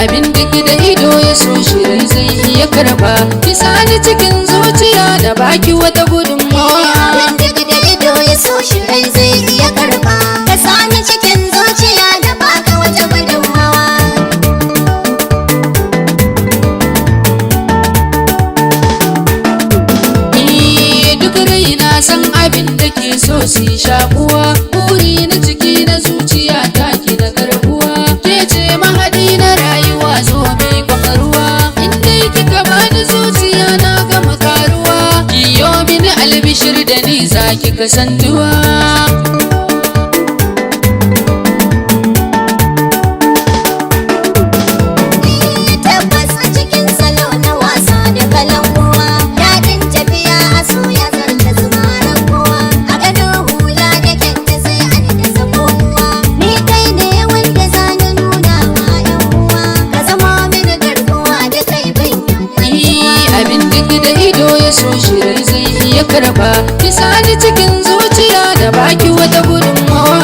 abin duk da ido ya so shirin zai iya karba, kisa ni cikin zuciya da baki wata gudunmawa. Abin duk da ido ya so shirin zai iya karba, ka sani cikin zuciya da baka wata gudunmawa. Duk raina san abin da ke so su yi shakuwa, buri na ciki na zuciya ta ki da karbuwa, ke ce mahadi na rayuwa zo mai kwakwaruwa, inda kika bani zuciya na gama karuwa, kiyo mini albishir da ni za ki kasantuwa. Tabbas a cikin salo na wasa da kalanguwa, daɗin tafiya a soya zarta zumaran kowa, a gado hula da kyanta sai an da sakowa, ni kai ne wanda za na nuna wa yan uwa, ka zama mini garkuwa da kai ban Abin duk da ido ya so shirin zai iya karba, kisa ni cikin zuciya da baki wata gudunmawa.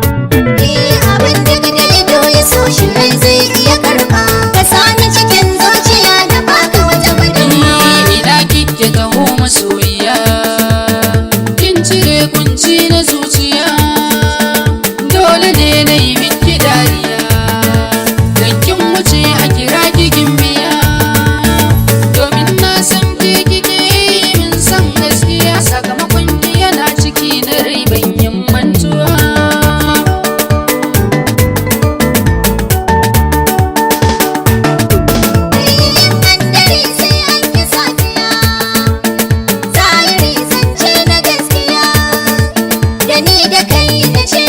abin duk da ido ya so shirin zai iya karba, ka sani cikin zuciya da baka wata gudunmawa. Ina kike taho masoyiya, kin cire kunci na zuciya, dole ne na yi miki dariya, dan kin wuce a kira kikin biya, domin na san ke kike yi min san gaskiya, sakamakon ki yana ciki na rai ban yin mantuwa. Nan dare sai an yi safiya, zahiri zance na gaskiya, da ni da kai na ce